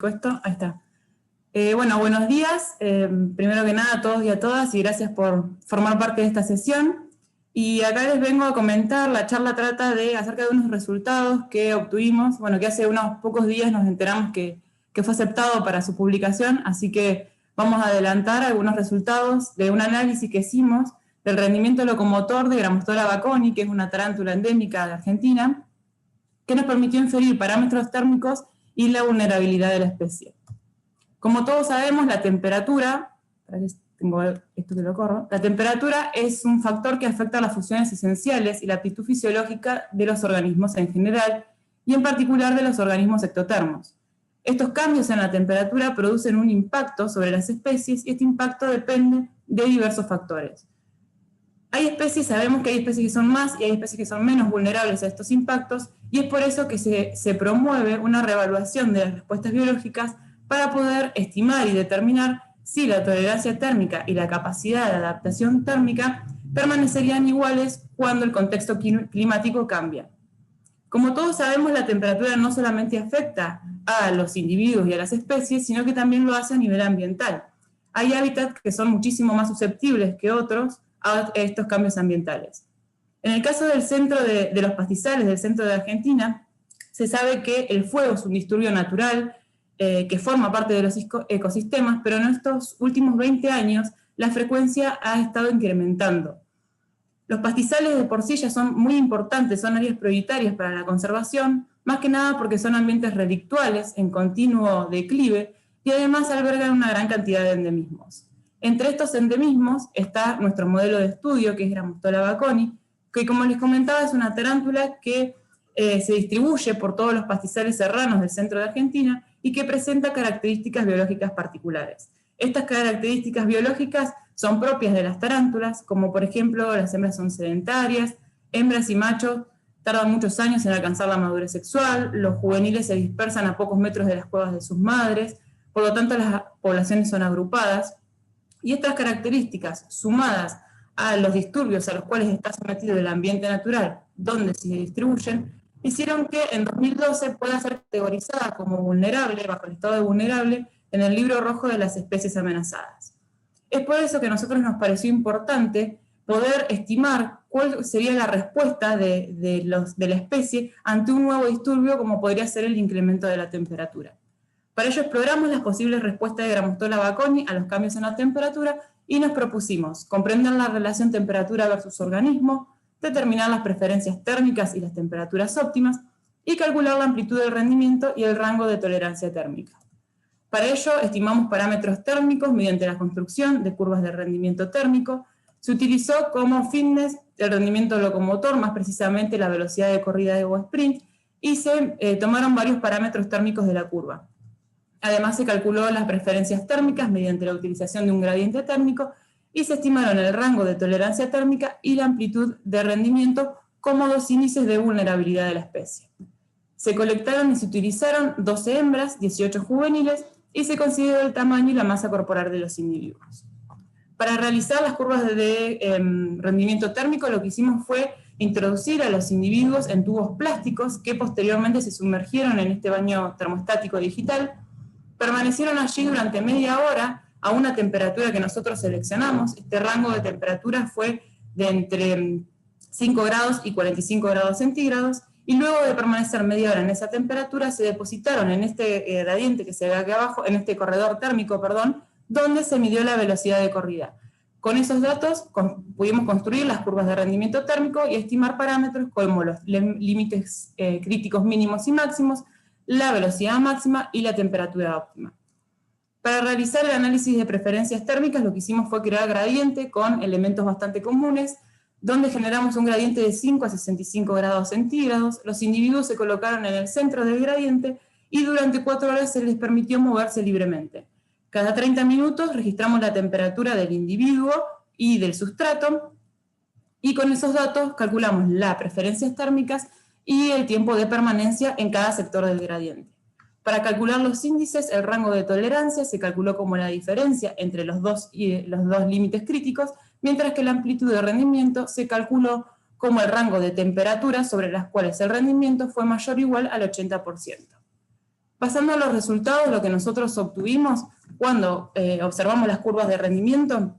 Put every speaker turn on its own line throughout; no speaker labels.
Esto, ahí está. Bueno, buenos días. Primero que nada a todos y a todas, y gracias por formar parte de esta sesión. Y acá les vengo a comentar, la charla trata acerca de unos resultados que obtuvimos, bueno, que hace unos pocos días nos enteramos que fue aceptado para su publicación, así que vamos a adelantar algunos resultados de un análisis que hicimos del rendimiento locomotor de Grammostola baconi, que es una tarántula endémica de Argentina, que nos permitió inferir parámetros térmicos y la vulnerabilidad de la especie. Como todos sabemos, la temperatura, tengo esto que lo corro, la temperatura es un factor que afecta a las funciones esenciales y la aptitud fisiológica de los organismos en general, y en particular de los organismos ectotermos. Estos cambios en la temperatura producen un impacto sobre las especies, y este impacto depende de diversos factores. Hay especies, sabemos que hay especies que son más y hay especies que son menos vulnerables a estos impactos, y es por eso que se promueve una reevaluación de las respuestas biológicas para poder estimar y determinar si la tolerancia térmica y la capacidad de adaptación térmica permanecerían iguales cuando el contexto climático cambia. Como todos sabemos, la temperatura no solamente afecta a los individuos y a las especies, sino que también lo hace a nivel ambiental. Hay hábitats que son muchísimo más susceptibles que otros a estos cambios ambientales. En el caso del centro de los pastizales del centro de Argentina, se sabe que el fuego es un disturbio natural que forma parte de los ecosistemas, pero en estos últimos 20 años la frecuencia ha estado incrementando. Los pastizales de por sí ya son muy importantes, son áreas prioritarias para la conservación, más que nada porque son ambientes relictuales en continuo declive y además albergan una gran cantidad de endemismos. Entre estos endemismos está nuestro modelo de estudio, que es Grammostola baconi, que como les comentaba es una tarántula que se distribuye por todos los pastizales serranos del centro de Argentina y que presenta características biológicas particulares. Estas características biológicas son propias de las tarántulas, como por ejemplo las hembras son sedentarias, hembras y machos tardan muchos años en alcanzar la madurez sexual, los juveniles se dispersan a pocos metros de las cuevas de sus madres, por lo tanto las poblaciones son agrupadas, y estas características, sumadas a los disturbios a los cuales está sometido el ambiente natural donde se distribuyen, hicieron que en 2012 pueda ser categorizada como vulnerable, bajo el estado de vulnerable, en el libro rojo de las especies amenazadas. Es por eso que a nosotros nos pareció importante poder estimar cuál sería la respuesta de la especie ante un nuevo disturbio como podría ser el incremento de la temperatura. Para ello exploramos las posibles respuestas de Grammostola baconi a los cambios en la temperatura y nos propusimos comprender la relación temperatura versus organismo, determinar las preferencias térmicas y las temperaturas óptimas y calcular la amplitud del rendimiento y el rango de tolerancia térmica. Para ello estimamos parámetros térmicos mediante la construcción de curvas de rendimiento térmico. Se utilizó como fitness el rendimiento locomotor, más precisamente la velocidad de corrida de sprint, y se tomaron varios parámetros térmicos de la curva. Además se calculó las preferencias térmicas mediante la utilización de un gradiente térmico y se estimaron el rango de tolerancia térmica y la amplitud de rendimiento como dos índices de vulnerabilidad de la especie. Se colectaron y se utilizaron 12 hembras, 18 juveniles y se consideró el tamaño y la masa corporal de los individuos. Para realizar las curvas de rendimiento térmico, lo que hicimos fue introducir a los individuos en tubos plásticos que posteriormente se sumergieron en este baño termostático digital. Permanecieron allí durante media hora a una temperatura que nosotros seleccionamos. Este rango de temperatura fue de entre 5 grados y 45 grados centígrados, y luego de permanecer media hora en esa temperatura se depositaron en este gradiente que se ve aquí abajo, en este corredor térmico, perdón, donde se midió la velocidad de corrida. Con esos datos pudimos construir las curvas de rendimiento térmico y estimar parámetros como los límites críticos mínimos y máximos, la velocidad máxima y la temperatura óptima. Para realizar el análisis de preferencias térmicas, lo que hicimos fue crear gradiente con elementos bastante comunes, donde generamos un gradiente de 5 a 65 grados centígrados. Los individuos se colocaron en el centro del gradiente y durante 4 horas se les permitió moverse libremente. Cada 30 minutos registramos la temperatura del individuo y del sustrato, y con esos datos calculamos las preferencias térmicas y el tiempo de permanencia en cada sector del gradiente. Para calcular los índices, el rango de tolerancia se calculó como la diferencia entre los dos límites críticos, mientras que la amplitud de rendimiento se calculó como el rango de temperaturas sobre las cuales el rendimiento fue mayor o igual al 80%. Pasando a los resultados, lo que nosotros obtuvimos cuando observamos las curvas de rendimiento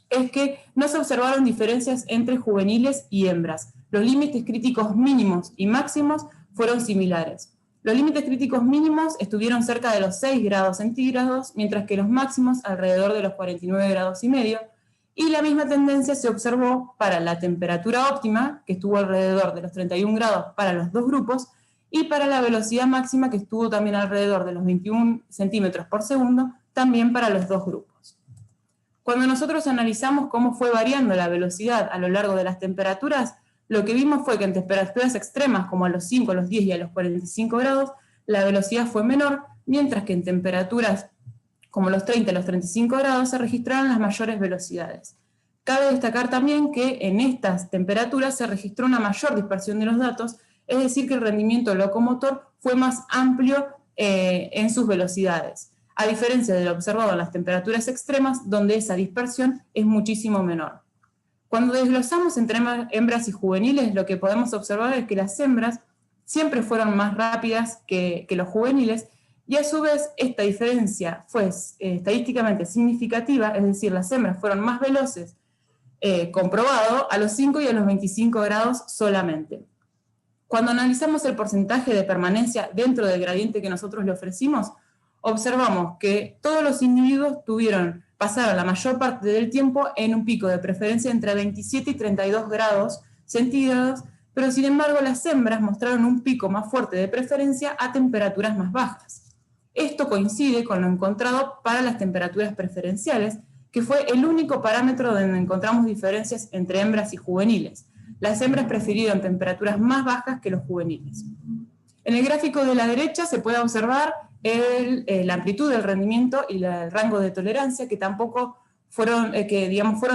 es que no se observaron diferencias entre juveniles y hembras. Los límites críticos mínimos y máximos fueron similares. Los límites críticos mínimos estuvieron cerca de los 6 grados centígrados, mientras que los máximos alrededor de los 49 grados y medio, y la misma tendencia se observó para la temperatura óptima, que estuvo alrededor de los 31 grados para los dos grupos, y para la velocidad máxima, que estuvo también alrededor de los 21 centímetros por segundo, también para los dos grupos. Cuando nosotros analizamos cómo fue variando la velocidad a lo largo de las temperaturas, lo que vimos fue que en temperaturas extremas, como a los 5, a los 10 y a los 45 grados, la velocidad fue menor, mientras que en temperaturas como los 30 y los 35 grados se registraron las mayores velocidades. Cabe destacar también que en estas temperaturas se registró una mayor dispersión de los datos, es decir, que el rendimiento locomotor fue más amplio en sus velocidades, a diferencia de lo observado en las temperaturas extremas, donde esa dispersión es muchísimo menor. Cuando desglosamos entre hembras y juveniles, lo que podemos observar es que las hembras siempre fueron más rápidas que los juveniles, y a su vez esta diferencia fue estadísticamente significativa, es decir, las hembras fueron más veloces, comprobado, a los 5 y a los 25 grados solamente. Cuando analizamos el porcentaje de permanencia dentro del gradiente que nosotros le ofrecimos, observamos que todos los individuos pasaron la mayor parte del tiempo en un pico de preferencia entre 27 y 32 grados centígrados, pero sin embargo las hembras mostraron un pico más fuerte de preferencia a temperaturas más bajas. Esto coincide con lo encontrado para las temperaturas preferenciales, que fue el único parámetro donde encontramos diferencias entre hembras y juveniles. Las hembras prefirieron temperaturas más bajas que los juveniles. En el gráfico de la derecha se puede observar la amplitud del rendimiento y el rango de tolerancia, que tampoco fueron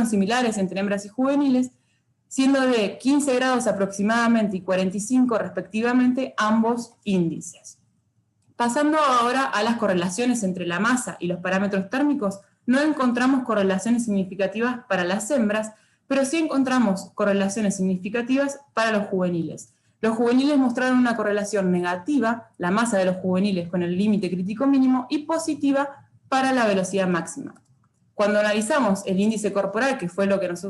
similares entre hembras y juveniles, siendo de 15 grados aproximadamente y 45 respectivamente ambos índices. Pasando ahora a las correlaciones entre la masa y los parámetros térmicos, no encontramos correlaciones significativas para las hembras, pero sí encontramos correlaciones significativas para los juveniles. Los juveniles mostraron una correlación negativa, la masa de los juveniles con el límite crítico mínimo, y positiva para la velocidad máxima. Cuando analizamos el índice corporal, que fue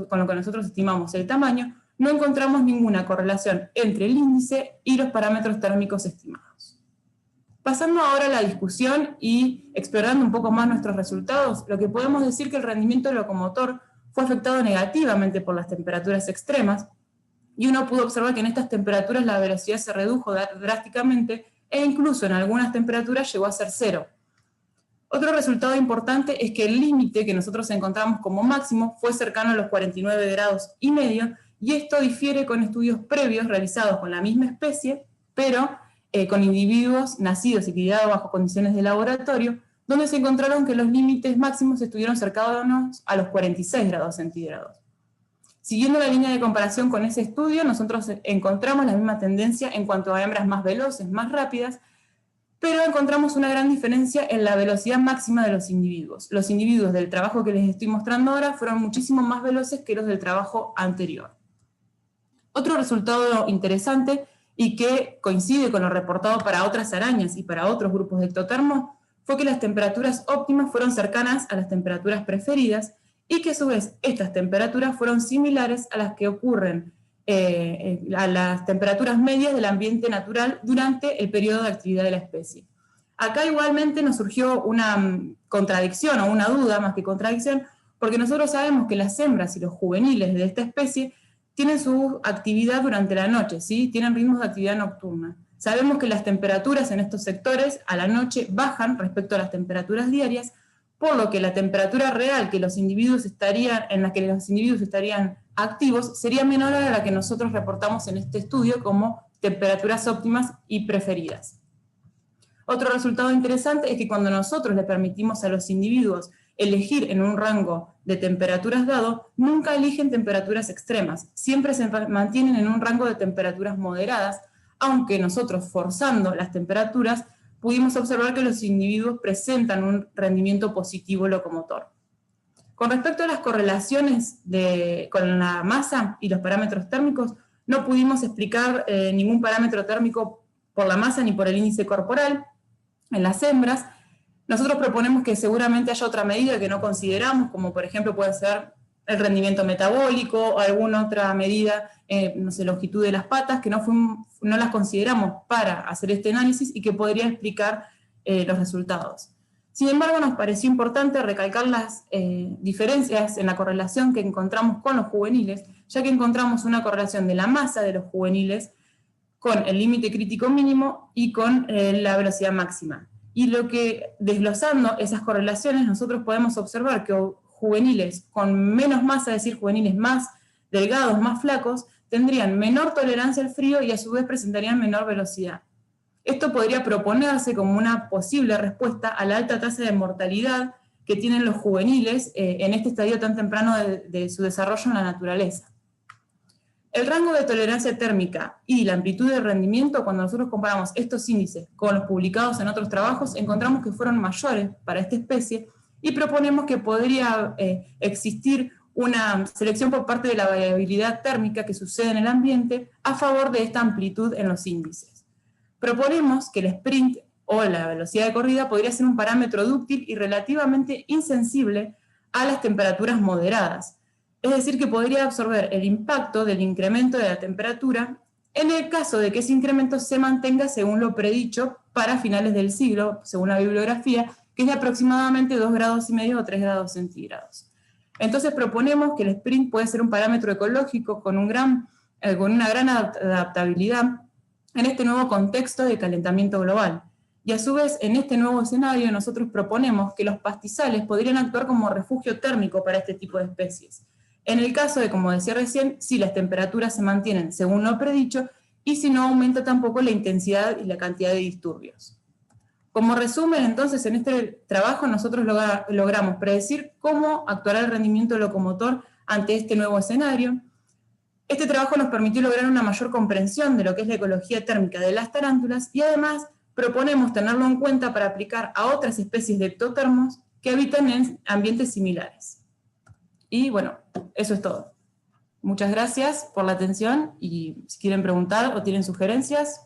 con lo que nosotros estimamos el tamaño, no encontramos ninguna correlación entre el índice y los parámetros térmicos estimados. Pasando ahora a la discusión y explorando un poco más nuestros resultados, lo que podemos decir que el rendimiento locomotor fue afectado negativamente por las temperaturas extremas, y uno pudo observar que en estas temperaturas la velocidad se redujo drásticamente, e incluso en algunas temperaturas llegó a ser 0. Otro resultado importante es que el límite que nosotros encontramos como máximo fue cercano a los 49 grados y medio, y esto difiere con estudios previos realizados con la misma especie, pero con individuos nacidos y criados bajo condiciones de laboratorio, donde se encontraron que los límites máximos estuvieron cercanos a los 46 grados centígrados. Siguiendo la línea de comparación con ese estudio, nosotros encontramos la misma tendencia en cuanto a hembras más veloces, más rápidas, pero encontramos una gran diferencia en la velocidad máxima de los individuos. Los individuos del trabajo que les estoy mostrando ahora fueron muchísimo más veloces que los del trabajo anterior. Otro resultado interesante, y que coincide con lo reportado para otras arañas y para otros grupos de ectotermos, fue que las temperaturas óptimas fueron cercanas a las temperaturas preferidas, y que a su vez estas temperaturas fueron similares a las que ocurren a las temperaturas medias del ambiente natural durante el periodo de actividad de la especie. Acá igualmente nos surgió una contradicción, o una duda más que contradicción, porque nosotros sabemos que las hembras y los juveniles de esta especie tienen su actividad durante la noche, ¿sí? Tienen ritmos de actividad nocturna. Sabemos que las temperaturas en estos sectores a la noche bajan respecto a las temperaturas diarias, por lo que la temperatura real en la que los individuos estarían activos sería menor a la que nosotros reportamos en este estudio como temperaturas óptimas y preferidas. Otro resultado interesante es que cuando nosotros le permitimos a los individuos elegir en un rango de temperaturas dado, nunca eligen temperaturas extremas, siempre se mantienen en un rango de temperaturas moderadas, aunque nosotros forzando las temperaturas pudimos observar que los individuos presentan un rendimiento positivo locomotor. Con respecto a las correlaciones con la masa y los parámetros térmicos, no pudimos explicar ningún parámetro térmico por la masa ni por el índice corporal. en las hembras. Nosotros proponemos que seguramente haya otra medida que no consideramos, como por ejemplo puede ser el rendimiento metabólico o alguna otra medida, no sé, longitud de las patas, que no las consideramos para hacer este análisis y que podría explicar los resultados. Sin embargo, nos pareció importante recalcar las diferencias en la correlación que encontramos con los juveniles, ya que encontramos una correlación de la masa de los juveniles con el límite crítico mínimo y con la velocidad máxima. Y desglosando esas correlaciones, nosotros podemos observar que juveniles con menos masa, es decir, juveniles más delgados, más flacos, tendrían menor tolerancia al frío y a su vez presentarían menor velocidad. Esto podría proponerse como una posible respuesta a la alta tasa de mortalidad que tienen los juveniles en este estadio tan temprano de su desarrollo en la naturaleza. El rango de tolerancia térmica y la amplitud de rendimiento, cuando nosotros comparamos estos índices con los publicados en otros trabajos, encontramos que fueron mayores para esta especie y proponemos que podría existir una selección por parte de la variabilidad térmica que sucede en el ambiente a favor de esta amplitud en los índices. Proponemos que el sprint o la velocidad de corrida podría ser un parámetro dúctil y relativamente insensible a las temperaturas moderadas. Es decir, que podría absorber el impacto del incremento de la temperatura en el caso de que ese incremento se mantenga según lo predicho para finales del siglo, según la bibliografía, que es de aproximadamente 2,5 grados o 3 grados centígrados. Entonces proponemos que el sprint puede ser un parámetro ecológico con una gran adaptabilidad en este nuevo contexto de calentamiento global. Y a su vez, en este nuevo escenario, nosotros proponemos que los pastizales podrían actuar como refugio térmico para este tipo de especies. En el caso de, como decía recién, si las temperaturas se mantienen según lo predicho, y si no aumenta tampoco la intensidad y la cantidad de disturbios. Como resumen, entonces, en este trabajo nosotros logramos predecir cómo actuará el rendimiento locomotor ante este nuevo escenario. Este trabajo nos permitió lograr una mayor comprensión de lo que es la ecología térmica de las tarántulas y además proponemos tenerlo en cuenta para aplicar a otras especies de ectotermos que habitan en ambientes similares. Y bueno, eso es todo. Muchas gracias por la atención y si quieren preguntar o tienen sugerencias,